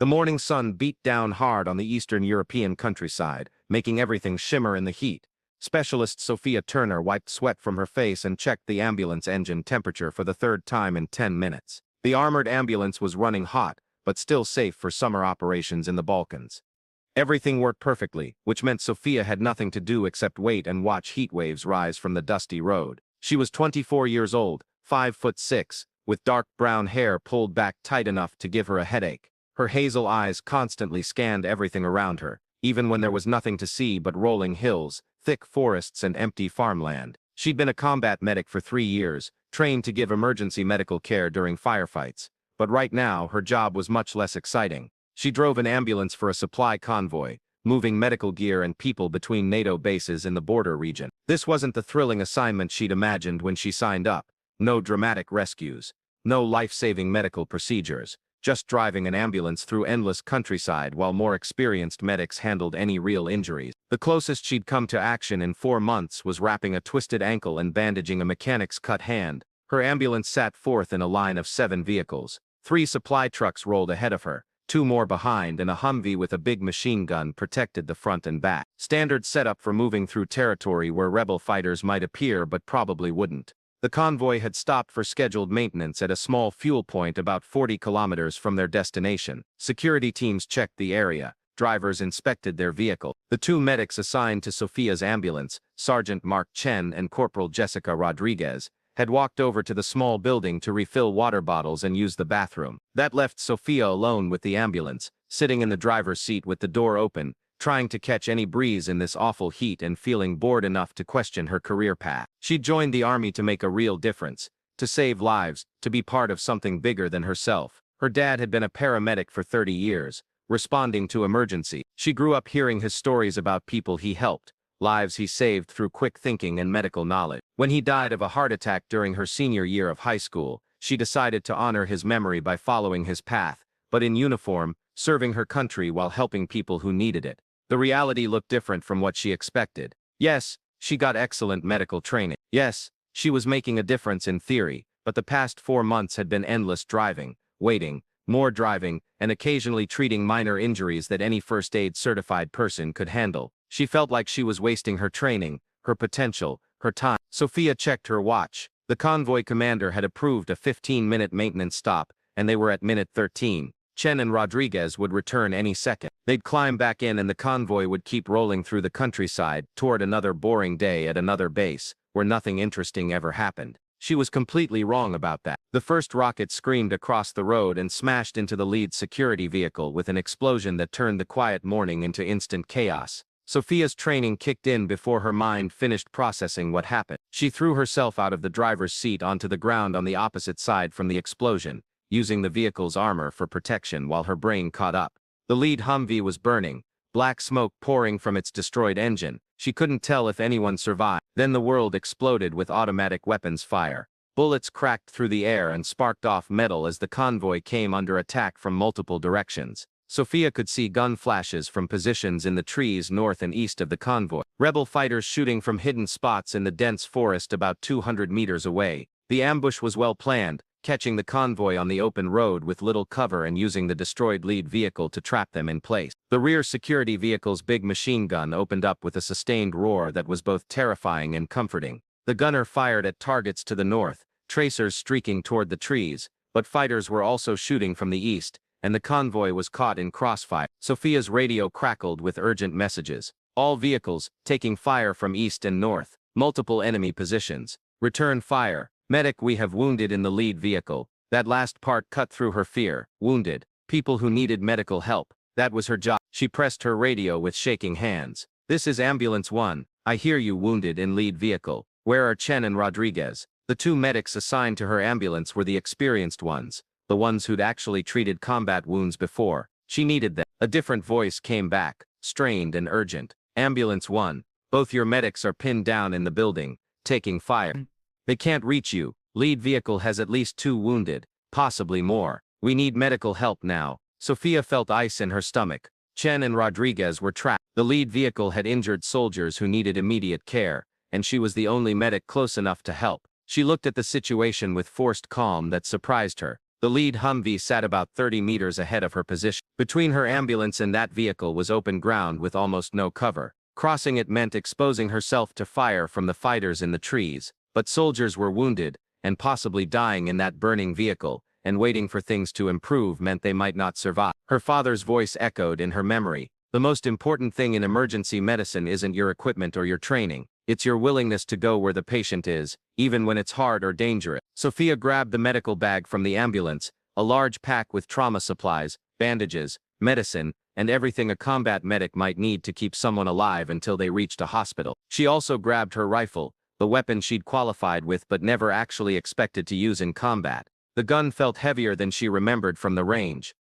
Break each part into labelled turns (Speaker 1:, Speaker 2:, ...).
Speaker 1: The morning sun beat down hard on the Eastern European countryside, making everything shimmer in the heat. Specialist Sophia Turner wiped sweat from her face and checked the ambulance engine temperature for the third time in 10 minutes. The armored ambulance was running hot, but still safe for summer operations in the Balkans. Everything worked perfectly, which meant Sophia had nothing to do except wait and watch heat waves rise from the dusty road. She was 24 years old, 5'6", with dark brown hair pulled back tight enough to give her a headache. Her hazel eyes constantly scanned everything around her, even when there was nothing to see but rolling hills, thick forests and empty farmland. She'd been a combat medic for 3 years, trained to give emergency medical care during firefights. But right now, her job was much less exciting. She drove an ambulance for a supply convoy, moving medical gear and people between NATO bases in the border region. This wasn't the thrilling assignment she'd imagined when she signed up. No dramatic rescues, no life-saving medical procedures, just driving an ambulance through endless countryside while more experienced medics handled any real injuries. The closest she'd come to action in 4 months was wrapping a twisted ankle and bandaging a mechanic's cut hand. Her ambulance sat fourth in a line of 7 vehicles. 3 supply trucks rolled ahead of her, 2 more behind, and a Humvee with a big machine gun protected the front and back. Standard setup for moving through territory where rebel fighters might appear but probably wouldn't. The convoy had stopped for scheduled maintenance at a small fuel point about 40 kilometers from their destination. Security teams checked the area. Drivers inspected their vehicle. The 2 medics assigned to Sophia's ambulance, Sergeant Mark Chen and Corporal Jessica Rodriguez, had walked over to the small building to refill water bottles and use the bathroom. That left Sophia alone with the ambulance, sitting in the driver's seat with the door open, trying to catch any breeze in this awful heat and feeling bored enough to question her career path. She'd joined the army to make a real difference, to save lives, to be part of something bigger than herself. Her dad had been a paramedic for 30 years, responding to emergency. She grew up hearing his stories about people he helped, lives he saved through quick thinking and medical knowledge. When he died of a heart attack during her senior year of high school, she decided to honor his memory by following his path, but in uniform, serving her country while helping people who needed it. The reality looked different from what she expected. Yes, she got excellent medical training. Yes, she was making a difference in theory, but the past 4 months had been endless driving, waiting, more driving, and occasionally treating minor injuries that any first aid certified person could handle. She felt like she was wasting her training, her potential, her time. Sophia checked her watch. The convoy commander had approved a 15-minute maintenance stop, and they were at minute 13. Chen and Rodriguez would return any second. They'd climb back in and the convoy would keep rolling through the countryside toward another boring day at another base, where nothing interesting ever happened. She was completely wrong about that. The first rocket screamed across the road and smashed into the lead security vehicle with an explosion that turned the quiet morning into instant chaos. Sophia's training kicked in before her mind finished processing what happened. She threw herself out of the driver's seat onto the ground on the opposite side from the explosion, using the vehicle's armor for protection while her brain caught up. The lead Humvee was burning, black smoke pouring from its destroyed engine. She couldn't tell if anyone survived. Then the world exploded with automatic weapons fire. Bullets cracked through the air and sparked off metal as the convoy came under attack from multiple directions. Sophia could see gun flashes from positions in the trees north and east of the convoy. Rebel fighters shooting from hidden spots in the dense forest about 200 meters away. The ambush was well planned, catching the convoy on the open road with little cover and using the destroyed lead vehicle to trap them in place. The rear security vehicle's big machine gun opened up with a sustained roar that was both terrifying and comforting. The gunner fired at targets to the north, tracers streaking toward the trees, but fighters were also shooting from the east, and the convoy was caught in crossfire. Sophia's radio crackled with urgent messages. All vehicles, taking fire from east and north. Multiple enemy positions. Return fire. Medic, we have wounded in the lead vehicle. That last part cut through her fear. Wounded. People who needed medical help. That was her job. She pressed her radio with shaking hands. This is Ambulance 1. I hear you, wounded in lead vehicle. Where are Chen and Rodriguez? The 2 medics assigned to her ambulance were the experienced ones, the ones who'd actually treated combat wounds before. She needed them. A different voice came back, strained and urgent. Ambulance 1. Both your medics are pinned down in the building, taking fire. They can't reach you. Lead vehicle has at least 2 wounded, possibly more. We need medical help now. Sophia felt ice in her stomach. Chen and Rodriguez were trapped. The lead vehicle had injured soldiers who needed immediate care, and she was the only medic close enough to help. She looked at the situation with forced calm that surprised her. The lead Humvee sat about 30 meters ahead of her position. Between her ambulance and that vehicle was open ground with almost no cover. Crossing it meant exposing herself to fire from the fighters in the trees, but soldiers were wounded, and possibly dying in that burning vehicle, and waiting for things to improve meant they might not survive. Her father's voice echoed in her memory. The most important thing in emergency medicine isn't your equipment or your training. It's your willingness to go where the patient is, even when it's hard or dangerous. Sophia grabbed the medical bag from the ambulance, a large pack with trauma supplies, bandages, medicine, and everything a combat medic might need to keep someone alive until they reached a hospital. She also grabbed her rifle, the weapon she'd qualified with but never actually expected to use in combat. The gun felt heavier than she remembered from the range.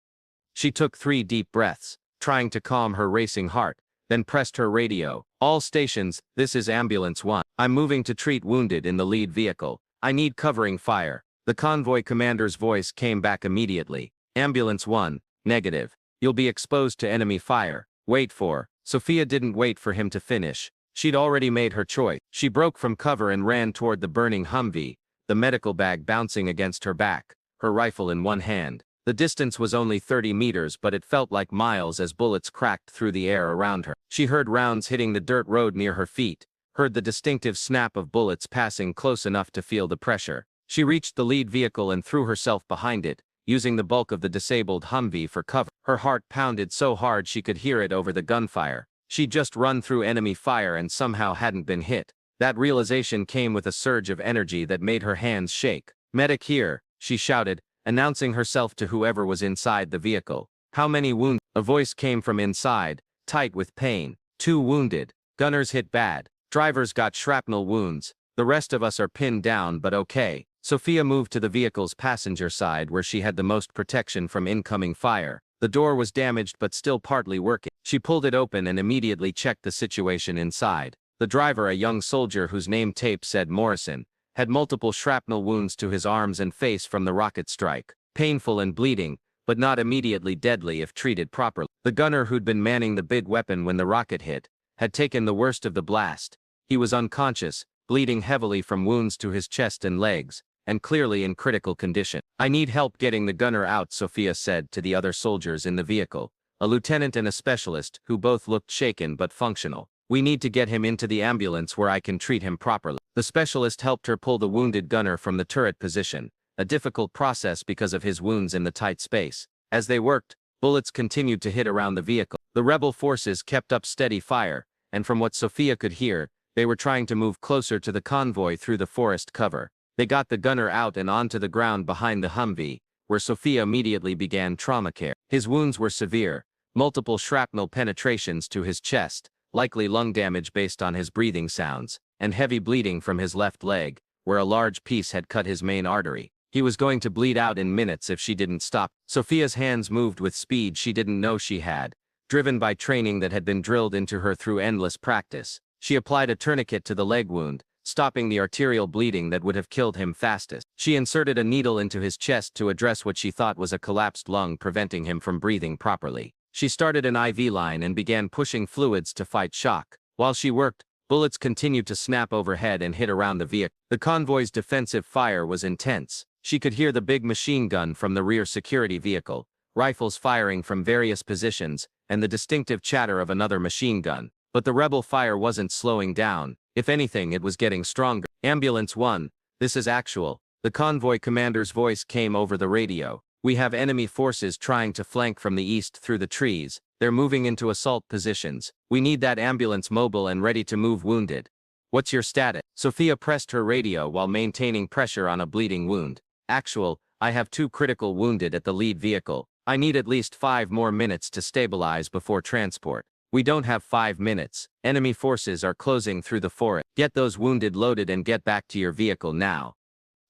Speaker 1: She took 3 deep breaths, trying to calm her racing heart, then pressed her radio. "All stations, this is Ambulance 1. I'm moving to treat wounded in the lead vehicle. I need covering fire." The convoy commander's voice came back immediately. "Ambulance 1, negative. You'll be exposed to enemy fire. Wait for." Sophia didn't wait for him to finish. She'd already made her choice. She broke from cover and ran toward the burning Humvee, the medical bag bouncing against her back, her rifle in one hand. The distance was only 30 meters, but it felt like miles as bullets cracked through the air around her. She heard rounds hitting the dirt road near her feet, heard the distinctive snap of bullets passing close enough to feel the pressure. She reached the lead vehicle and threw herself behind it, using the bulk of the disabled Humvee for cover. Her heart pounded so hard she could hear it over the gunfire. She'd just run through enemy fire and somehow hadn't been hit. That realization came with a surge of energy that made her hands shake. "Medic here," she shouted, announcing herself to whoever was inside the vehicle. "How many wounded?" A voice came from inside, tight with pain. "2 wounded. Gunners hit bad. Drivers got shrapnel wounds. The rest of us are pinned down but okay." Sophia moved to the vehicle's passenger side where she had the most protection from incoming fire. The door was damaged but still partly working. She pulled it open and immediately checked the situation inside. The driver, a young soldier whose name tape said Morrison, had multiple shrapnel wounds to his arms and face from the rocket strike. Painful and bleeding, but not immediately deadly if treated properly. The gunner who'd been manning the big weapon when the rocket hit had taken the worst of the blast. He was unconscious, bleeding heavily from wounds to his chest and legs, and clearly in critical condition. "I need help getting the gunner out," Sophia said to the other soldiers in the vehicle, a lieutenant and a specialist who both looked shaken but functional. "We need to get him into the ambulance where I can treat him properly." The specialist helped her pull the wounded gunner from the turret position, a difficult process because of his wounds in the tight space. As they worked, bullets continued to hit around the vehicle. The rebel forces kept up steady fire, and from what Sophia could hear, they were trying to move closer to the convoy through the forest cover. They got the gunner out and onto the ground behind the Humvee, where Sophia immediately began trauma care. His wounds were severe, multiple shrapnel penetrations to his chest, likely lung damage based on his breathing sounds, and heavy bleeding from his left leg, where a large piece had cut his main artery. He was going to bleed out in minutes if she didn't stop. Sophia's hands moved with speed she didn't know she had, driven by training that had been drilled into her through endless practice. She applied a tourniquet to the leg wound, stopping the arterial bleeding that would have killed him fastest. She inserted a needle into his chest to address what she thought was a collapsed lung preventing him from breathing properly. She started an IV line and began pushing fluids to fight shock. While she worked, bullets continued to snap overhead and hit around the vehicle. The convoy's defensive fire was intense. She could hear the big machine gun from the rear security vehicle, rifles firing from various positions, and the distinctive chatter of another machine gun. But the rebel fire wasn't slowing down. If anything, it was getting stronger. "Ambulance 1, this is actual." The convoy commander's voice came over the radio. "We have enemy forces trying to flank from the east through the trees. They're moving into assault positions. We need that ambulance mobile and ready to move wounded. What's your status?" Sophia pressed her radio while maintaining pressure on a bleeding wound. "Actual, I have 2 critical wounded at the lead vehicle. I need at least 5 more minutes to stabilize before transport." "We don't have 5 minutes. Enemy forces are closing through the forest. Get those wounded loaded and get back to your vehicle now."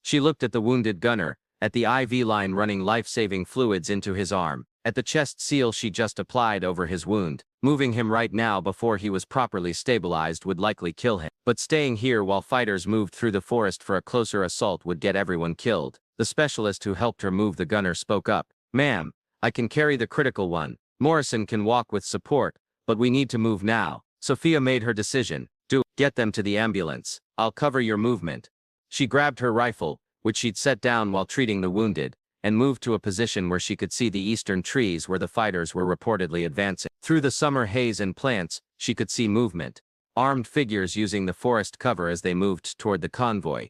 Speaker 1: She looked at the wounded gunner, at the IV line running life-saving fluids into his arm, at the chest seal she just applied over his wound. Moving him right now before he was properly stabilized would likely kill him. But staying here while fighters moved through the forest for a closer assault would get everyone killed. The specialist who helped her move the gunner spoke up. "Ma'am, I can carry the critical one. Morrison can walk with support, but we need to move now." Sophia made her decision. Get them to the ambulance. I'll cover your movement." She grabbed her rifle, which she'd set down while treating the wounded, and moved to a position where she could see the eastern trees where the fighters were reportedly advancing. Through the summer haze and plants, she could see movement. Armed figures using the forest cover as they moved toward the convoy.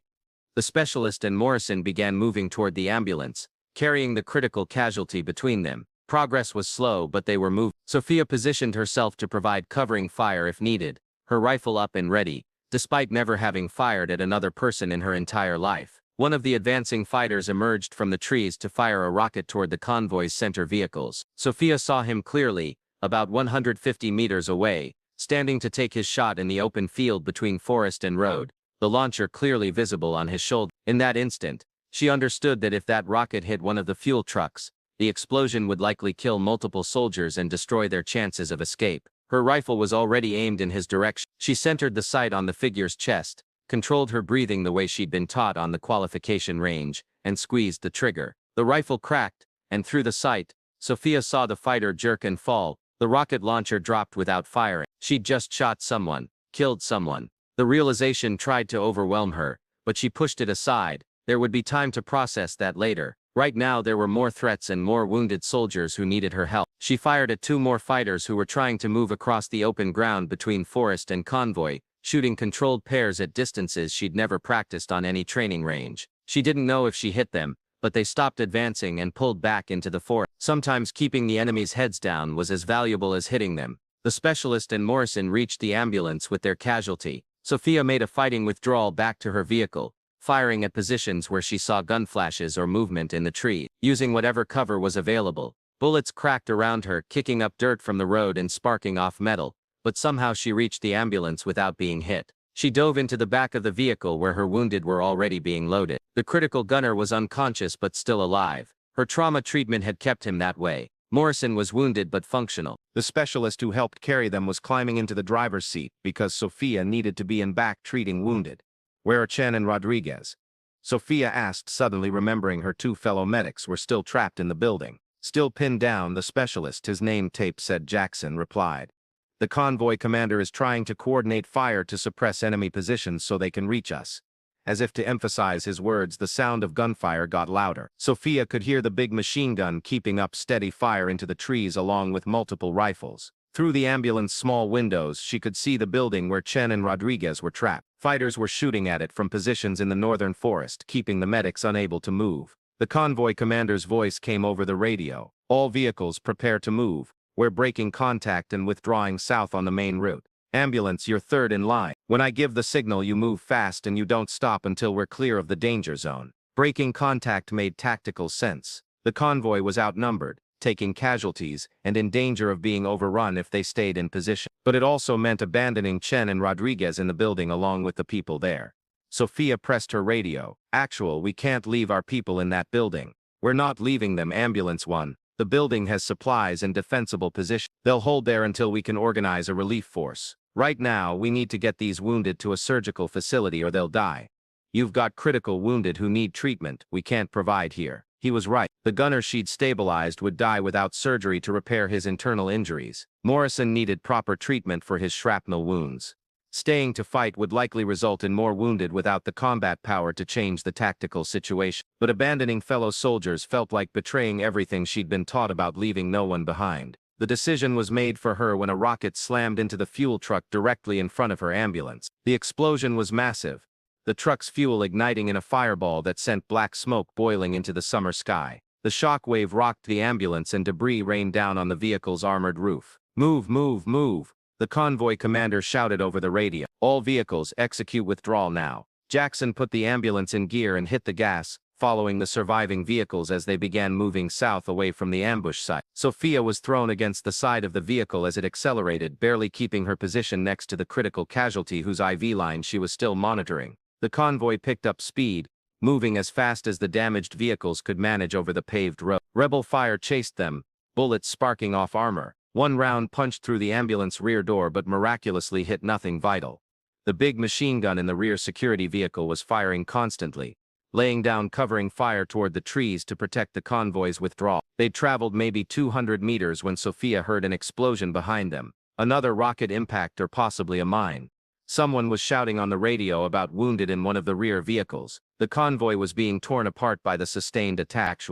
Speaker 1: The specialist and Morrison began moving toward the ambulance, carrying the critical casualty between them. Progress was slow, but they were moving. Sophia positioned herself to provide covering fire if needed, her rifle up and ready, despite never having fired at another person in her entire life. One of the advancing fighters emerged from the trees to fire a rocket toward the convoy's center vehicles. Sophia saw him clearly, about 150 meters away, standing to take his shot in the open field between forest and road, the launcher clearly visible on his shoulder. In that instant, she understood that if that rocket hit one of the fuel trucks, the explosion would likely kill multiple soldiers and destroy their chances of escape. Her rifle was already aimed in his direction. She centered the sight on the figure's chest, controlled her breathing the way she'd been taught on the qualification range, and squeezed the trigger. The rifle cracked, and through the sight, Sophia saw the fighter jerk and fall. The rocket launcher dropped without firing. She'd just shot someone, killed someone. The realization tried to overwhelm her, but she pushed it aside. There would be time to process that later. Right now there were more threats and more wounded soldiers who needed her help. She fired at two more fighters who were trying to move across the open ground between forest and convoy, shooting controlled pairs at distances she'd never practiced on any training range. She didn't know if she hit them, but they stopped advancing and pulled back into the forest. Sometimes keeping the enemy's heads down was as valuable as hitting them. The specialist and Morrison reached the ambulance with their casualty. Sophia made a fighting withdrawal back to her vehicle, firing at positions where she saw gun flashes or movement in the tree, using whatever cover was available. Bullets cracked around her, kicking up dirt from the road and sparking off metal, but somehow she reached the ambulance without being hit. She dove into the back of the vehicle where her wounded were already being loaded. The critical gunner was unconscious but still alive. Her trauma treatment had kept him that way. Morrison was wounded but functional. The specialist who helped carry them was climbing into the driver's seat because Sophia needed to be in back treating wounded. "Where are Chen and Rodriguez?" Sophia asked, suddenly remembering her two fellow medics were still trapped in the building. "Still pinned down," the specialist, his name tape said Jackson, replied. "The convoy commander is trying to coordinate fire to suppress enemy positions so they can reach us." As if to emphasize his words, the sound of gunfire got louder. Sophia could hear the big machine gun keeping up steady fire into the trees along with multiple rifles. Through the ambulance's small windows, she could see the building where Chen and Rodriguez were trapped. Fighters were shooting at it from positions in the northern forest, keeping the medics unable to move. The convoy commander's voice came over the radio. "All vehicles prepare to move. We're breaking contact and withdrawing south on the main route. Ambulance, you're third in line. When I give the signal, you move fast and you don't stop until we're clear of the danger zone." Breaking contact made tactical sense. The convoy was outnumbered, taking casualties, and in danger of being overrun if they stayed in position. But it also meant abandoning Chen and Rodriguez in the building along with the people there. Sophia pressed her radio. "Actual, we can't leave our people in that building." "We're not leaving them, Ambulance 1. The building has supplies and defensible position. They'll hold there until we can organize a relief force. Right now, we need to get these wounded to a surgical facility or they'll die. You've got critical wounded who need treatment we can't provide here." He was right. The gunner she'd stabilized would die without surgery to repair his internal injuries. Morrison needed proper treatment for his shrapnel wounds. Staying to fight would likely result in more wounded without the combat power to change the tactical situation. But abandoning fellow soldiers felt like betraying everything she'd been taught about leaving no one behind. The decision was made for her when a rocket slammed into the fuel truck directly in front of her ambulance. The explosion was massive, the truck's fuel igniting in a fireball that sent black smoke boiling into the summer sky. The shock wave rocked the ambulance and debris rained down on the vehicle's armored roof. "Move, move, move," the convoy commander shouted over the radio. "All vehicles, execute withdrawal now." Jackson put the ambulance in gear and hit the gas, following the surviving vehicles as they began moving south away from the ambush site. Sophia was thrown against the side of the vehicle as it accelerated, barely keeping her position next to the critical casualty whose IV line she was still monitoring. The convoy picked up speed, moving as fast as the damaged vehicles could manage over the paved road. Rebel fire chased them, bullets sparking off armor. One round punched through the ambulance rear door but miraculously hit nothing vital. The big machine gun in the rear security vehicle was firing constantly, laying down covering fire toward the trees to protect the convoy's withdrawal. They'd traveled maybe 200 meters when Sophia heard an explosion behind them. Another rocket impact or possibly a mine. Someone was shouting on the radio about wounded in one of the rear vehicles. The convoy was being torn apart by the sustained attack.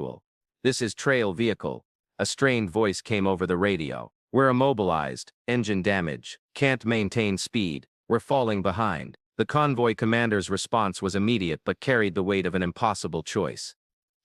Speaker 1: This is trail vehicle. A strained voice came over the radio. We're immobilized. Engine damage. Can't maintain speed. We're falling behind. The convoy commander's response was immediate but carried the weight of an impossible choice.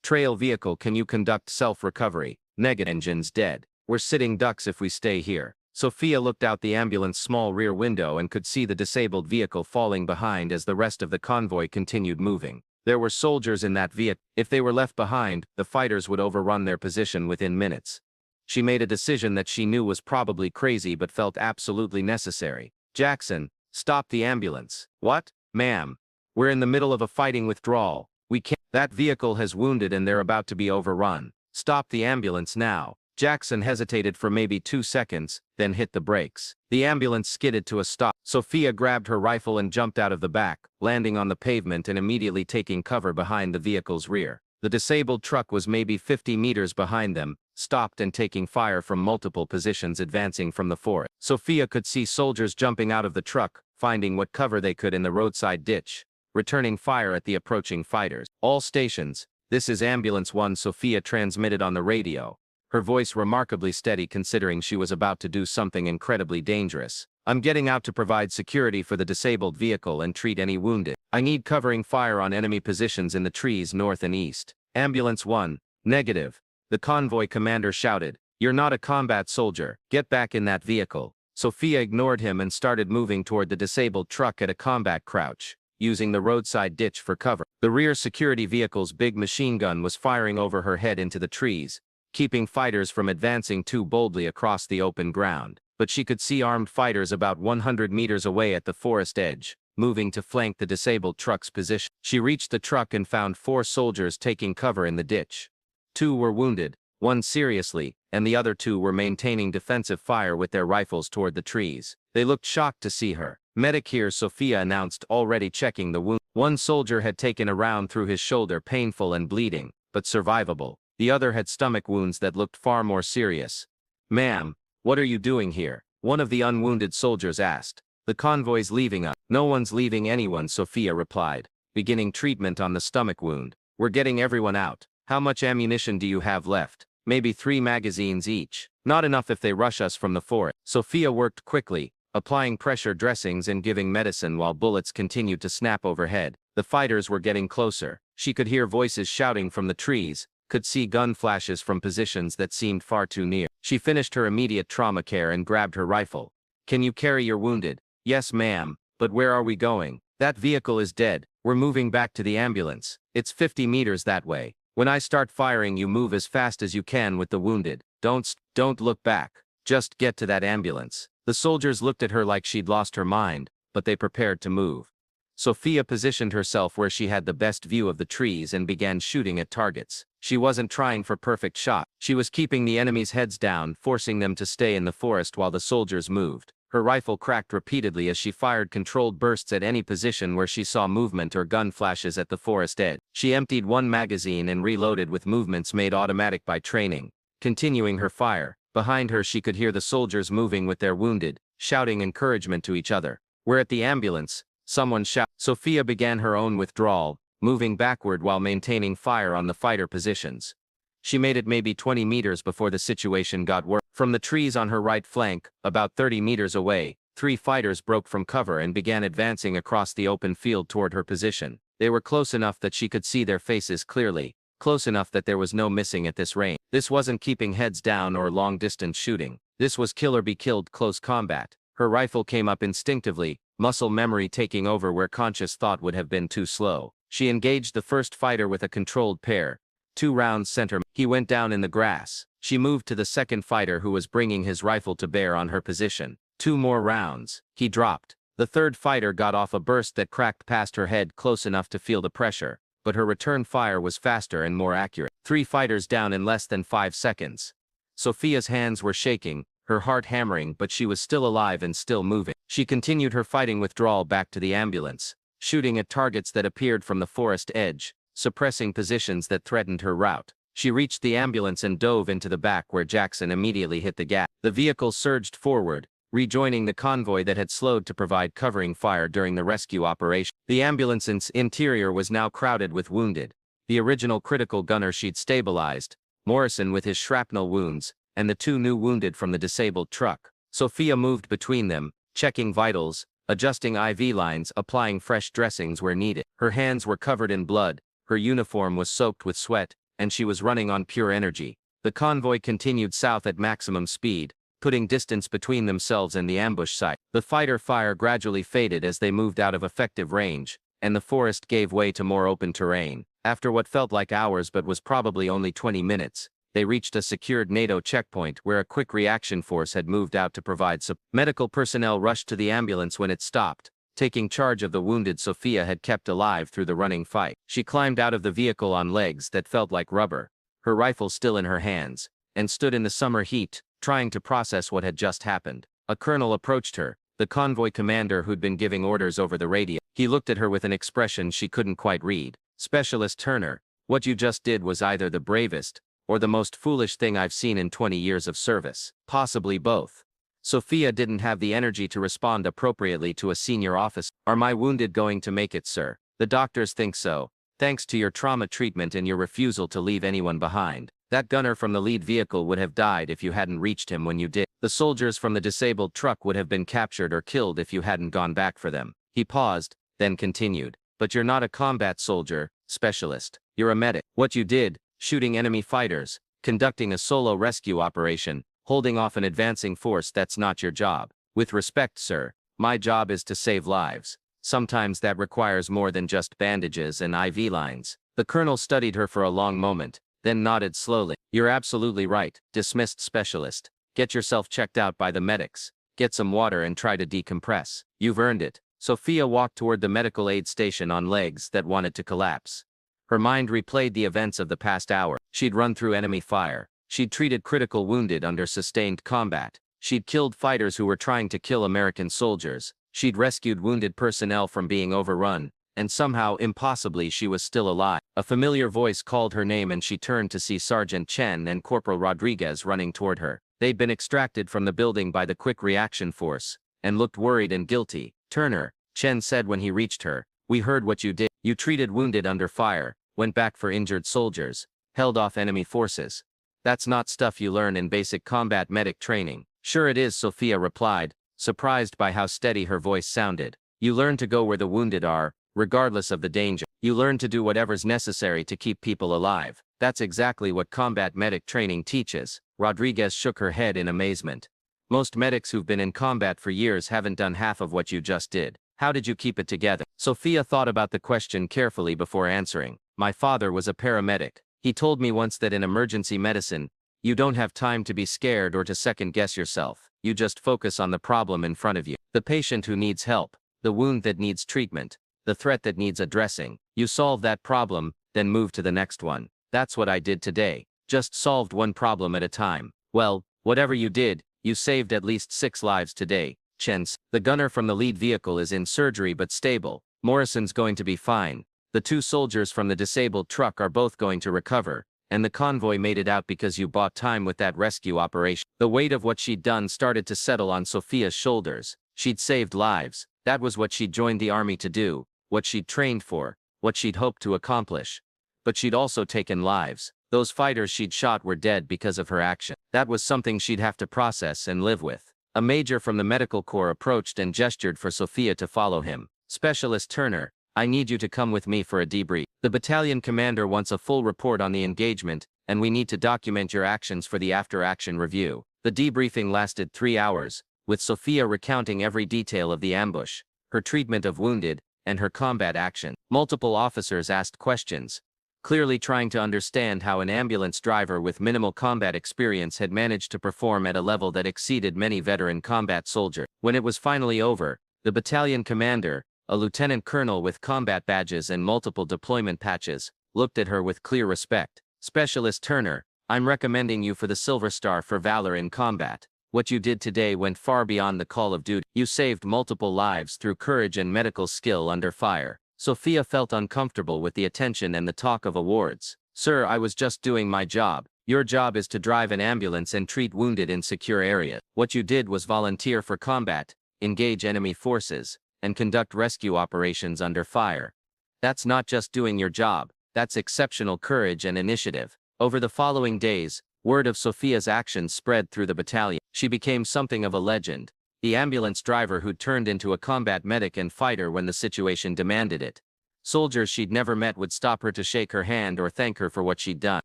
Speaker 1: Trail vehicle, can you conduct self-recovery? Negative. Engine's dead. We're sitting ducks if we stay here. Sophia looked out the ambulance's small rear window and could see the disabled vehicle falling behind as the rest of the convoy continued moving. There were soldiers in that vehicle. If they were left behind, the fighters would overrun their position within minutes. She made a decision that she knew was probably crazy but felt absolutely necessary. Jackson, stop the ambulance. What? Ma'am. We're in the middle of a fighting withdrawal. We can't. That vehicle has wounded and they're about to be overrun. Stop the ambulance now. Jackson hesitated for maybe 2 seconds, then hit the brakes. The ambulance skidded to a stop. Sophia grabbed her rifle and jumped out of the back, landing on the pavement and immediately taking cover behind the vehicle's rear. The disabled truck was maybe 50 meters behind them, stopped and taking fire from multiple positions advancing from the forest. Sophia could see soldiers jumping out of the truck, finding what cover they could in the roadside ditch, returning fire at the approaching fighters. All stations, this is Ambulance 1, Sophia transmitted on the radio, her voice remarkably steady considering she was about to do something incredibly dangerous. I'm getting out to provide security for the disabled vehicle and treat any wounded. I need covering fire on enemy positions in the trees north and east. Ambulance 1, negative. The convoy commander shouted, "You're not a combat soldier. Get back in that vehicle." Sophia ignored him and started moving toward the disabled truck at a combat crouch, using the roadside ditch for cover. The rear security vehicle's big machine gun was firing over her head into the trees, keeping fighters from advancing too boldly across the open ground. But she could see armed fighters about 100 meters away at the forest edge, moving to flank the disabled truck's position. She reached the truck and found 4 soldiers taking cover in the ditch. 2 were wounded, 1 seriously, and the other 2 were maintaining defensive fire with their rifles toward the trees. They looked shocked to see her. "Medic here," Sophia announced, already checking the wound. 1 soldier had taken a round through his shoulder, painful and bleeding, but survivable. The other had stomach wounds that looked far more serious. "Ma'am, what are you doing here?" one of the unwounded soldiers asked. "The convoy's leaving us." "No one's leaving anyone," Sophia replied, beginning treatment on the stomach wound. "We're getting everyone out. How much ammunition do you have left?" "Maybe 3 magazines each. Not enough if they rush us from the forest." Sophia worked quickly, applying pressure dressings and giving medicine while bullets continued to snap overhead. The fighters were getting closer. She could hear voices shouting from the trees, could see gun flashes from positions that seemed far too near. She finished her immediate trauma care and grabbed her rifle. "Can you carry your wounded?" "Yes, ma'am, but where are we going?" "That vehicle is dead. We're moving back to the ambulance. It's 50 meters that way. When I start firing, you move as fast as you can with the wounded. Don't look back. Just get to that ambulance." The soldiers looked at her like she'd lost her mind, but they prepared to move. Sophia positioned herself where she had the best view of the trees and began shooting at targets. She wasn't trying for perfect shot. She was keeping the enemy's heads down, forcing them to stay in the forest while the soldiers moved. Her rifle cracked repeatedly as she fired controlled bursts at any position where she saw movement or gun flashes at the forest edge. She emptied 1 magazine and reloaded with movements made automatic by training, continuing her fire. Behind her she could hear the soldiers moving with their wounded, shouting encouragement to each other. "We're at the ambulance," someone shouted. Sophia began her own withdrawal, moving backward while maintaining fire on the fighter positions. She made it maybe 20 meters before the situation got worse. From the trees on her right flank, about 30 meters away, 3 fighters broke from cover and began advancing across the open field toward her position. They were close enough that she could see their faces clearly, close enough that there was no missing at this range. This wasn't keeping heads down or long-distance shooting. This was kill or be killed close combat. Her rifle came up instinctively, muscle memory taking over where conscious thought would have been too slow. She engaged the first fighter with a controlled pair. 2 rounds sent her. He went down in the grass. She moved to the second fighter who was bringing his rifle to bear on her position. 2 more rounds. He dropped. The third fighter got off a burst that cracked past her head close enough to feel the pressure, but her return fire was faster and more accurate. 3 fighters down in less than 5 seconds. Sophia's hands were shaking, her heart hammering, but she was still alive and still moving. She continued her fighting withdrawal back to the ambulance, shooting at targets that appeared from the forest edge, suppressing positions that threatened her route. She reached the ambulance and dove into the back where Jackson immediately hit the gas. The vehicle surged forward, rejoining the convoy that had slowed to provide covering fire during the rescue operation. The ambulance's interior was now crowded with wounded. The original critical gunner she'd stabilized, Morrison with his shrapnel wounds, and the two new wounded from the disabled truck. Sophia moved between them, checking vitals, adjusting IV lines, applying fresh dressings where needed. Her hands were covered in blood, her uniform was soaked with sweat, and she was running on pure energy. The convoy continued south at maximum speed, putting distance between themselves and the ambush site. The fighter fire gradually faded as they moved out of effective range, and the forest gave way to more open terrain. After what felt like hours but was probably only 20 minutes, they reached a secured NATO checkpoint where a quick reaction force had moved out to provide support. Medical personnel rushed to the ambulance when it stopped, taking charge of the wounded Sophia had kept alive through the running fight. She climbed out of the vehicle on legs that felt like rubber, her rifle still in her hands, and stood in the summer heat, trying to process what had just happened. A colonel approached her, the convoy commander who'd been giving orders over the radio. He looked at her with an expression she couldn't quite read. Specialist Turner, what you just did was either the bravest, or the most foolish thing I've seen in 20 years of service. Possibly both. Sophia didn't have the energy to respond appropriately to a senior officer. Are my wounded going to make it, sir? The doctors think so, thanks to your trauma treatment and your refusal to leave anyone behind. That gunner from the lead vehicle would have died if you hadn't reached him when you did. The soldiers from the disabled truck would have been captured or killed if you hadn't gone back for them. He paused, then continued. But you're not a combat soldier, specialist. You're a medic. What you did, shooting enemy fighters, conducting a solo rescue operation, holding off an advancing force, that's not your job. With respect, sir, my job is to save lives. Sometimes that requires more than just bandages and IV lines. The colonel studied her for a long moment, then nodded slowly. You're absolutely right, dismissed specialist. Get yourself checked out by the medics. Get some water and try to decompress. You've earned it. Sophia walked toward the medical aid station on legs that wanted to collapse. Her mind replayed the events of the past hour. She'd run through enemy fire. She'd treated critical wounded under sustained combat. She'd killed fighters who were trying to kill American soldiers. She'd rescued wounded personnel from being overrun, and somehow, impossibly, she was still alive. A familiar voice called her name and she turned to see Sergeant Chen and Corporal Rodriguez running toward her. They'd been extracted from the building by the quick reaction force, and looked worried and guilty. Turner, Chen said when he reached her, we heard what you did. You treated wounded under fire, went back for injured soldiers, held off enemy forces. That's not stuff you learn in basic combat medic training. Sure it is, Sophia replied, surprised by how steady her voice sounded. You learn to go where the wounded are, regardless of the danger. You learn to do whatever's necessary to keep people alive. That's exactly what combat medic training teaches. Rodriguez shook her head in amazement. Most medics who've been in combat for years haven't done half of what you just did. How did you keep it together? Sophia thought about the question carefully before answering. My father was a paramedic. He told me once that in emergency medicine, you don't have time to be scared or to second-guess yourself. You just focus on the problem in front of you. The patient who needs help, the wound that needs treatment, the threat that needs addressing. You solve that problem, then move to the next one. That's what I did today. Just solved one problem at a time. Well, whatever you did, you saved at least 6 lives today. Chen, the gunner from the lead vehicle is in surgery but stable. Morrison's going to be fine. The 2 soldiers from the disabled truck are both going to recover, and the convoy made it out because you bought time with that rescue operation. The weight of what she'd done started to settle on Sophia's shoulders. She'd saved lives. That was what she'd joined the army to do, what she'd trained for, what she'd hoped to accomplish. But she'd also taken lives. Those fighters she'd shot were dead because of her action. That was something she'd have to process and live with. A major from the medical corps approached and gestured for Sophia to follow him. Specialist Turner, I need you to come with me for a debrief. The battalion commander wants a full report on the engagement, and we need to document your actions for the after-action review. The debriefing lasted 3 hours, with Sophia recounting every detail of the ambush, her treatment of wounded, and her combat action. Multiple officers asked questions, clearly trying to understand how an ambulance driver with minimal combat experience had managed to perform at a level that exceeded many veteran combat soldiers. When it was finally over, the battalion commander, a lieutenant colonel with combat badges and multiple deployment patches, looked at her with clear respect. Specialist Turner, I'm recommending you for the Silver Star for valor in combat. What you did today went far beyond the call of duty. You saved multiple lives through courage and medical skill under fire. Sophia felt uncomfortable with the attention and the talk of awards. Sir, I was just doing my job. Your job is to drive an ambulance and treat wounded in secure areas. What you did was volunteer for combat, engage enemy forces, and conduct rescue operations under fire. That's not just doing your job, that's exceptional courage and initiative. Over the following days, word of Sophia's actions spread through the battalion. She became something of a legend, the ambulance driver who'd turned into a combat medic and fighter when the situation demanded it. Soldiers she'd never met would stop her to shake her hand or thank her for what she'd done.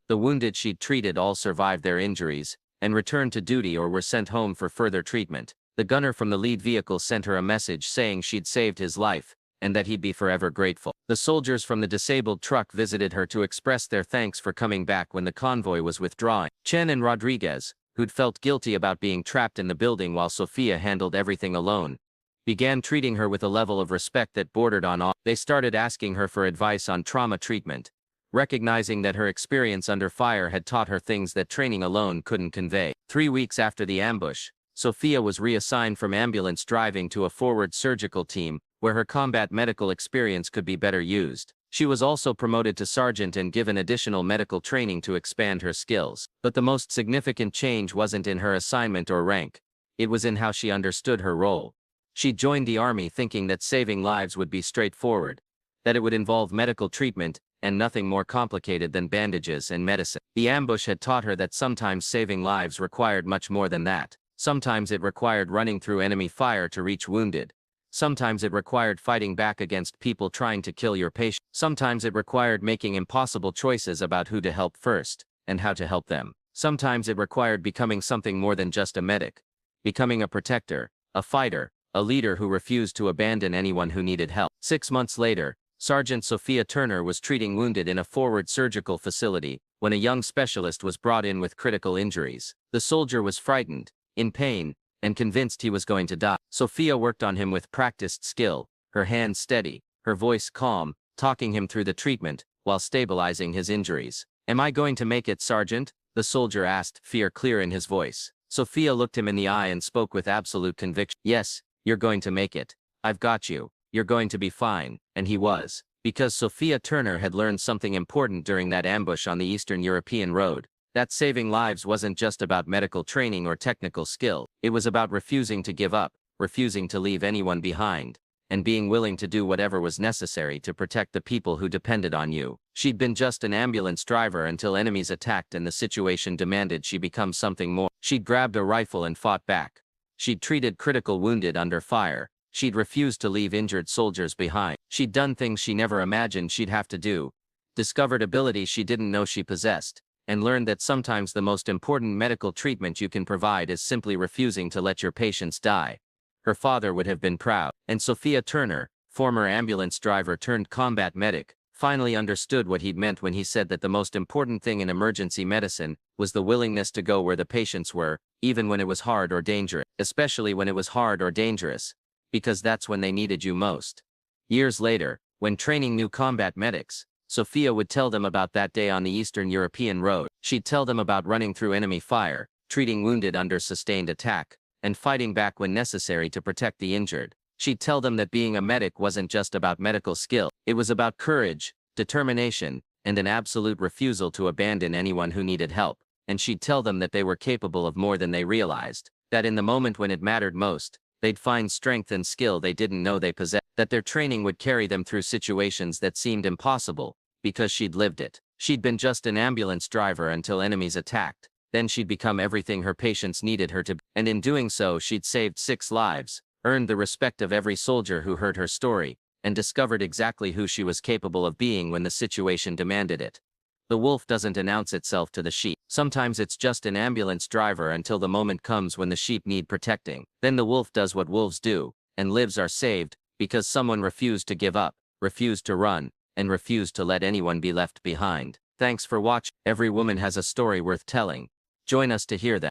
Speaker 1: The wounded she'd treated all survived their injuries and returned to duty or were sent home for further treatment. The gunner from the lead vehicle sent her a message saying she'd saved his life and that he'd be forever grateful. The soldiers from the disabled truck visited her to express their thanks for coming back when the convoy was withdrawing. Chen and Rodriguez, who'd felt guilty about being trapped in the building while Sophia handled everything alone, began treating her with a level of respect that bordered on awe. They started asking her for advice on trauma treatment, recognizing that her experience under fire had taught her things that training alone couldn't convey. 3 weeks after the ambush, Sophia was reassigned from ambulance driving to a forward surgical team, where her combat medical experience could be better used. She was also promoted to sergeant and given additional medical training to expand her skills. But the most significant change wasn't in her assignment or rank. It was in how she understood her role. She joined the army thinking that saving lives would be straightforward, that it would involve medical treatment and nothing more complicated than bandages and medicine. The ambush had taught her that sometimes saving lives required much more than that. Sometimes it required running through enemy fire to reach wounded. Sometimes it required fighting back against people trying to kill your patient. Sometimes it required making impossible choices about who to help first and how to help them. Sometimes it required becoming something more than just a medic, becoming a protector, a fighter, a leader who refused to abandon anyone who needed help. 6 months later, Sergeant Sophia Turner was treating wounded in a forward surgical facility when a young specialist was brought in with critical injuries. The soldier was frightened, in pain, and convinced he was going to die. Sophia worked on him with practiced skill, her hands steady, her voice calm, talking him through the treatment while stabilizing his injuries. "Am I going to make it, Sergeant?" the soldier asked, fear clear in his voice. Sophia looked him in the eye and spoke with absolute conviction. "Yes, you're going to make it. I've got you. You're going to be fine." And he was. Because Sophia Turner had learned something important during that ambush on the Eastern European road. That saving lives wasn't just about medical training or technical skill. It was about refusing to give up, refusing to leave anyone behind, and being willing to do whatever was necessary to protect the people who depended on you. She'd been just an ambulance driver until enemies attacked and the situation demanded she become something more. She'd grabbed a rifle and fought back. She'd treated critical wounded under fire. She'd refused to leave injured soldiers behind. She'd done things she never imagined she'd have to do, discovered abilities she didn't know she possessed, and learned that sometimes the most important medical treatment you can provide is simply refusing to let your patients die. Her father would have been proud. And Sophia Turner, former ambulance driver turned combat medic, finally understood what he'd meant when he said that the most important thing in emergency medicine was the willingness to go where the patients were, even when it was hard or dangerous. Especially when it was hard or dangerous, because that's when they needed you most. Years later, when training new combat medics, Sophia would tell them about that day on the Eastern European road. She'd tell them about running through enemy fire, treating wounded under sustained attack, and fighting back when necessary to protect the injured. She'd tell them that being a medic wasn't just about medical skill. It was about courage, determination, and an absolute refusal to abandon anyone who needed help. And she'd tell them that they were capable of more than they realized, that in the moment when it mattered most, they'd find strength and skill they didn't know they possessed, that their training would carry them through situations that seemed impossible, because she'd lived it. She'd been just an ambulance driver until enemies attacked. Then she'd become everything her patients needed her to be. And in doing so, she'd saved 6 lives, earned the respect of every soldier who heard her story, and discovered exactly who she was capable of being when the situation demanded it. The wolf doesn't announce itself to the sheep. Sometimes it's just an ambulance driver until the moment comes when the sheep need protecting. Then the wolf does what wolves do, and lives are saved, because someone refused to give up, refused to run, and refused to let anyone be left behind. Thanks for watching. Every woman has a story worth telling. Join us to hear them.